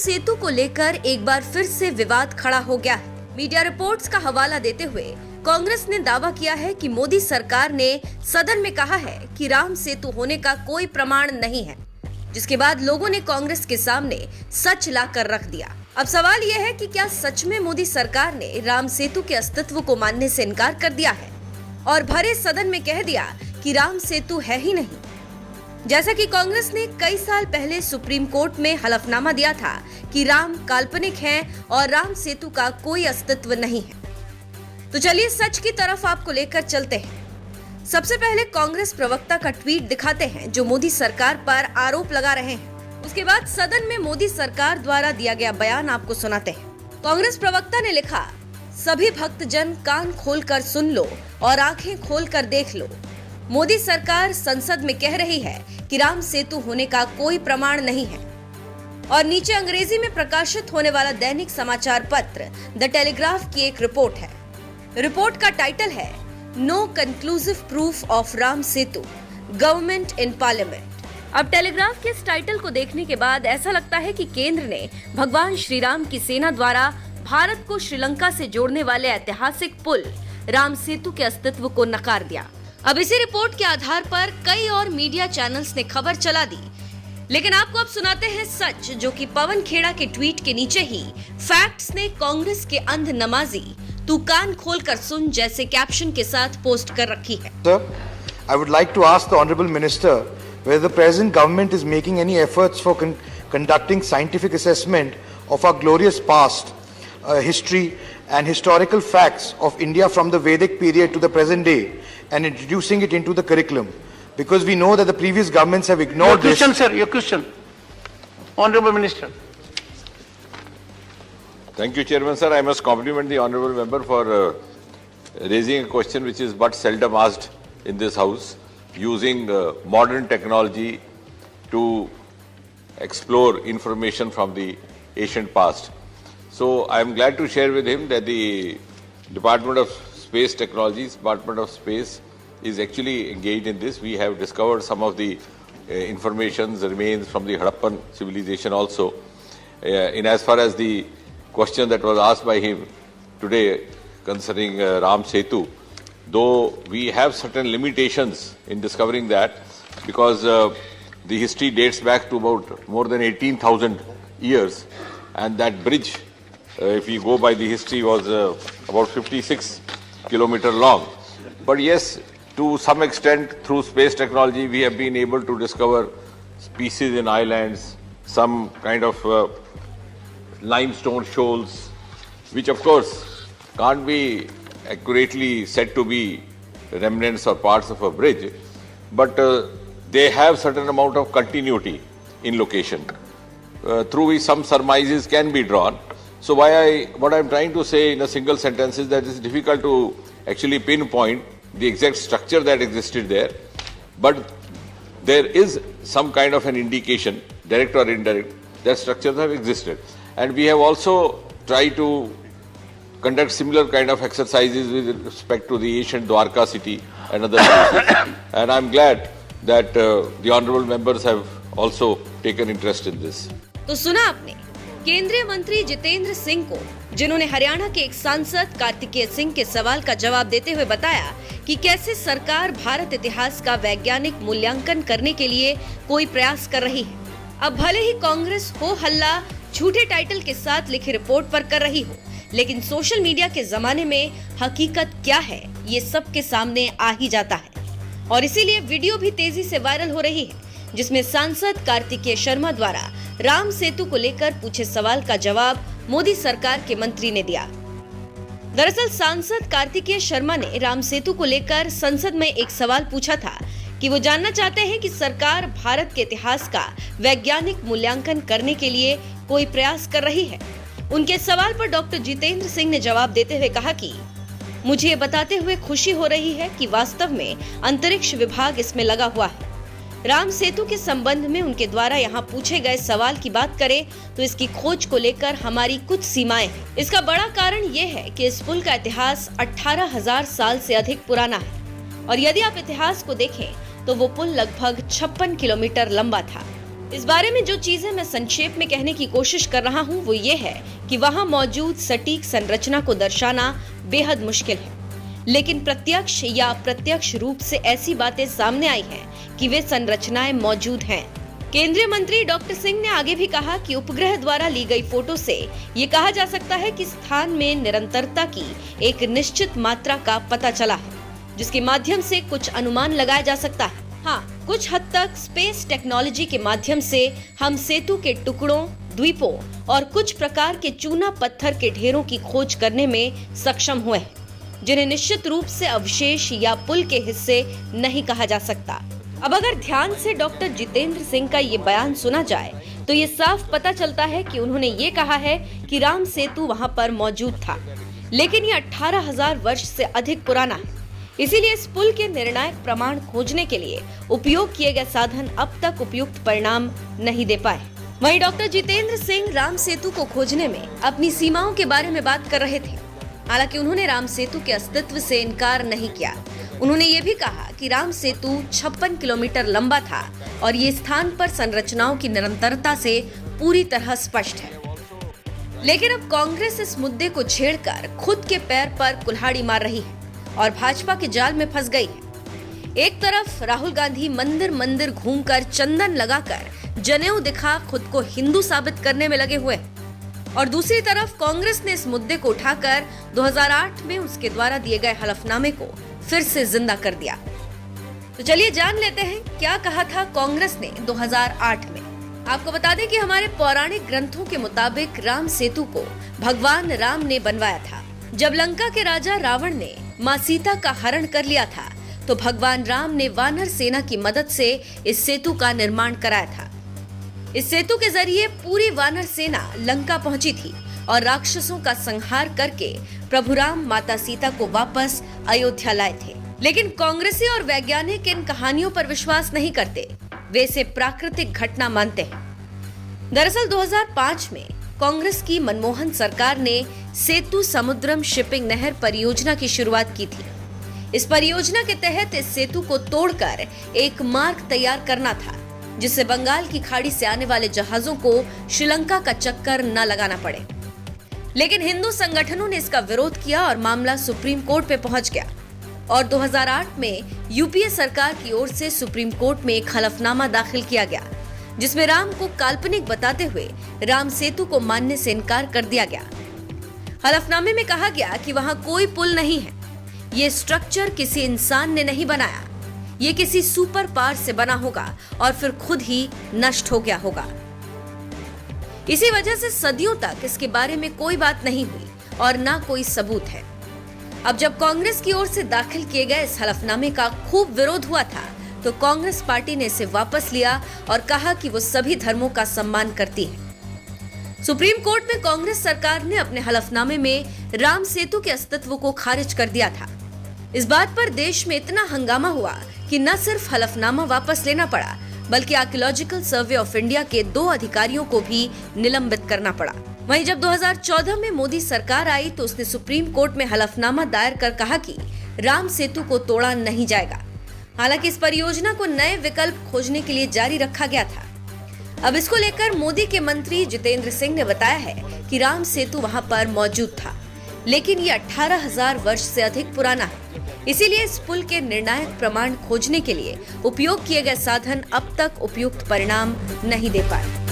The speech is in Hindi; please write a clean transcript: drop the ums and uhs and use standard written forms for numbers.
सेतु को लेकर एक बार फिर से विवाद खड़ा हो गया है। मीडिया रिपोर्ट्स का हवाला देते हुए कांग्रेस ने दावा किया है कि मोदी सरकार ने सदन में कहा है कि राम सेतु होने का कोई प्रमाण नहीं है, जिसके बाद लोगों ने कांग्रेस के सामने सच लाकर रख दिया। अब सवाल यह है कि क्या सच में मोदी सरकार ने राम सेतु के अस्तित्व को मानने से इनकार कर दिया है और भरे सदन में कह दिया कि राम सेतु है ही नहीं, जैसा कि कांग्रेस ने कई साल पहले सुप्रीम कोर्ट में हलफनामा दिया था कि राम काल्पनिक हैं और राम सेतु का कोई अस्तित्व नहीं है। तो चलिए सच की तरफ आपको लेकर चलते हैं। सबसे पहले कांग्रेस प्रवक्ता का ट्वीट दिखाते हैं जो मोदी सरकार पर आरोप लगा रहे हैं। उसके बाद सदन में मोदी सरकार द्वारा दिया गया बयान आपको सुनाते हैं। कांग्रेस प्रवक्ता ने लिखा, सभी भक्तजन कान खोलकर सुन लो और आंखें खोलकर देख लो। मोदी सरकार संसद में कह रही है कि राम सेतु होने का कोई प्रमाण नहीं है। और नीचे अंग्रेजी में प्रकाशित होने वाला दैनिक समाचार पत्र द टेलीग्राफ की एक रिपोर्ट है। रिपोर्ट का टाइटल है no conclusive proof of Ram Setu, government in parliament. अब टेलीग्राफ के इस टाइटल को देखने के बाद ऐसा लगता है कि केंद्र ने भगवान श्री राम की सेना द्वारा भारत को श्रीलंका से जोड़ने वाले ऐतिहासिक पुल राम सेतु के अस्तित्व को नकार दिया। अब इसी रिपोर्ट के आधार पर कई और मीडिया चैनल्स ने खबर चला दी, लेकिन आपको अब सुनाते हैं सच, जो कि पवन खेड़ा के ट्वीट के नीचे ही फैक्ट्स ने कांग्रेस के अंध नमाजी तू कान खोलकर सुन जैसे कैप्शन के साथ पोस्ट कर रखी है। Sir, I would like to ask the Honorable Minister whether the present government is making any efforts for conducting scientific assessment of our glorious past, history and historical facts of India from the Vedic period to the present day and introducing it into the curriculum, because we know that the previous governments have ignored this. Your question, sir, your question. Honorable Minister. Thank you, Chairman, sir. I must compliment the Honorable Member for raising a question which is but seldom asked in this House, using modern technology to explore information from the ancient past. So I am glad to share with him that the Department of Space Technologies, Department of Space is actually engaged in this. We have discovered some of the information remains from the Harappan civilization also. In as far as the question that was asked by him today concerning Ram Setu, though we have certain limitations in discovering that, because the history dates back to about more than 18,000 years, and that bridge, if we go by the history, was about 56 kilometers long. But yes, to some extent, through space technology, we have been able to discover species in islands, some kind of limestone shoals, which of course can't be accurately said to be remnants or parts of a bridge, but they have certain amount of continuity in location, through which some surmises can be drawn. So what I'm trying to say in a single sentence is that it's difficult to actually pinpoint the exact structure that existed there, but there is some kind of an indication, direct or indirect, that structures have existed. And we have also tried to conduct similar kind of exercises with respect to the ancient Dwarka city and other places. And I'm glad that the honorable members have also taken interest in this. तो सुना आपने केंद्रीय मंत्री जितेंद्र सिंह को, जिन्होंने हरियाणा के एक सांसद कार्तिकेय सिंह के सवाल का जवाब देते हुए बताया कि कैसे सरकार भारत इतिहास का वैज्ञानिक मूल्यांकन करने के लिए कोई प्रयास कर रही है। अब भले ही कांग्रेस हो हल्ला झूठे टाइटल के साथ लिखी रिपोर्ट पर कर रही हो, लेकिन सोशल मीडिया के जमाने में हकीकत क्या है ये सबके सामने आ ही जाता है। और इसीलिए वीडियो भी तेजी से वायरल हो रही है, जिसमें सांसद कार्तिकेय शर्मा द्वारा राम सेतु को लेकर पूछे सवाल का जवाब मोदी सरकार के मंत्री ने दिया। दरअसल सांसद कार्तिकेय शर्मा ने राम सेतु को लेकर संसद में एक सवाल पूछा था कि वो जानना चाहते हैं कि सरकार भारत के इतिहास का वैज्ञानिक मूल्यांकन करने के लिए कोई प्रयास कर रही है। उनके सवाल पर डॉक्टर जितेंद्र सिंह ने जवाब देते हुए कहा कि मुझे ये बताते हुए खुशी हो रही है कि वास्तव में अंतरिक्ष विभाग इसमें लगा हुआ है। राम सेतु के संबंध में उनके द्वारा यहाँ पूछे गए सवाल की बात करें तो इसकी खोज को लेकर हमारी कुछ सीमाएं हैं। इसका बड़ा कारण ये है कि इस पुल का इतिहास 18,000 साल से अधिक पुराना है और यदि आप इतिहास को देखें तो वो पुल लगभग 56 किलोमीटर लंबा था। इस बारे में जो चीजें मैं संक्षेप में कहने की कोशिश कर रहा हूँ वो ये है कि वहाँ मौजूद सटीक संरचना को दर्शाना बेहद मुश्किल है, लेकिन प्रत्यक्ष या अप्रत्यक्ष रूप से ऐसी बातें सामने आई हैं कि वे संरचनाएं मौजूद हैं। केंद्रीय मंत्री डॉक्टर सिंह ने आगे भी कहा कि उपग्रह द्वारा ली गई फोटो से ये कहा जा सकता है कि स्थान में निरंतरता की एक निश्चित मात्रा का पता चला है, जिसके माध्यम से कुछ अनुमान लगाया जा सकता है। हाँ, कुछ हद तक स्पेस टेक्नोलॉजी के माध्यम से हम सेतु के टुकड़ों, द्वीपों और कुछ प्रकार के चूना पत्थर के ढेरों की खोज करने में सक्षम हुए हैं, जिन्हें निश्चित रूप से अवशेष या पुल के हिस्से नहीं कहा जा सकता। अब अगर ध्यान से डॉक्टर जितेंद्र सिंह का ये बयान सुना जाए तो ये साफ पता चलता है कि उन्होंने ये कहा है कि राम सेतु वहाँ पर मौजूद था, लेकिन ये 18,000 वर्ष से अधिक पुराना है। इसीलिए इस पुल के निर्णायक प्रमाण खोजने के लिए उपयोग किए गए साधन अब तक उपयुक्त परिणाम नहीं दे पाए। वहीं डॉक्टर जितेंद्र सिंह राम सेतु को खोजने में अपनी सीमाओं के बारे में बात कर रहे थे। हालांकि उन्होंने राम सेतु के अस्तित्व से इनकार नहीं किया। उन्होंने ये भी कहा कि राम सेतु 56 किलोमीटर लंबा था और ये स्थान पर संरचनाओं की निरंतरता से पूरी तरह स्पष्ट है। लेकिन अब कांग्रेस इस मुद्दे को छेड़कर खुद के पैर पर कुल्हाड़ी मार रही है और भाजपा के जाल में फंस गई है। एक तरफ राहुल गांधी मंदिर मंदिर घूमकर चंदन लगाकर जनेऊ दिखा खुद को हिंदू साबित करने में लगे हुए, और दूसरी तरफ कांग्रेस ने इस मुद्दे को उठाकर 2008 में उसके द्वारा दिए गए हलफनामे को फिर से जिंदा कर दिया। तो चलिए जान लेते हैं क्या कहा था कांग्रेस ने 2008 में। आपको बता दें कि हमारे पौराणिक ग्रंथों के मुताबिक राम सेतु को भगवान राम ने बनवाया था। जब लंका के राजा रावण ने माँ सीता का हरण कर लिया था तो भगवान राम ने वानर सेना की मदद से इस सेतु का निर्माण कराया था। इस सेतु के जरिए पूरी वानर सेना लंका पहुंची थी और राक्षसों का संहार करके प्रभु राम माता सीता को वापस अयोध्या लाए थे। लेकिन कांग्रेसी और वैज्ञानिक इन कहानियों पर विश्वास नहीं करते, वे इसे प्राकृतिक घटना मानते हैं। दरअसल 2005 में कांग्रेस की मनमोहन सरकार ने सेतु समुद्रम शिपिंग नहर परियोजना की शुरुआत की थी। इस परियोजना के तहत इस सेतु को तोड़कर एक मार्ग तैयार करना था, जिससे बंगाल की खाड़ी से आने वाले जहाजों को श्रीलंका का चक्कर न लगाना पड़े। लेकिन हिंदू संगठनों ने इसका विरोध किया और मामला सुप्रीम कोर्ट पे पहुंच गया और 2008 में यूपीए सरकार की ओर से सुप्रीम कोर्ट में एक हलफनामा दाखिल किया गया, जिसमें राम को काल्पनिक बताते हुए राम सेतु को मानने से इनकार कर दिया गया। हलफनामे में कहा गया कि वहां कोई पुल नहीं है, ये स्ट्रक्चर किसी इंसान ने नहीं बनाया, ये किसी सुपर पावर से बना होगा और फिर खुद ही नष्ट हो गया होगा। इसी वजह से सदियों तक इसके बारे में कोई बात नहीं हुई और ना कोई सबूत है। अब जब कांग्रेस की ओर से दाखिल किए गए इस हलफनामे का खूब विरोध हुआ था तो कांग्रेस पार्टी ने इसे वापस लिया और कहा कि वो सभी धर्मों का सम्मान करती है। सुप्रीम कोर्ट में कांग्रेस सरकार ने अपने हलफनामे में राम सेतु के अस्तित्व को खारिज कर दिया था। इस बात पर देश में इतना हंगामा हुआ कि न सिर्फ हलफनामा वापस लेना पड़ा, बल्कि आर्कियोलॉजिकल सर्वे ऑफ इंडिया के 2 अधिकारियों को भी निलंबित करना पड़ा। वहीं जब 2014 में मोदी सरकार आई तो उसने सुप्रीम कोर्ट में हलफनामा दायर कर कहा कि राम सेतु को तोड़ा नहीं जाएगा। हालांकि इस परियोजना को नए विकल्प खोजने के लिए जारी रखा गया था। अब इसको लेकर मोदी के मंत्री जितेंद्र सिंह ने बताया है कि राम सेतु वहां पर मौजूद था, लेकिन ये 18,000 वर्ष से अधिक पुराना है। इसीलिए इस पुल के निर्णायक प्रमाण खोजने के लिए उपयोग किए गए साधन अब तक उपयुक्त परिणाम नहीं दे पाए।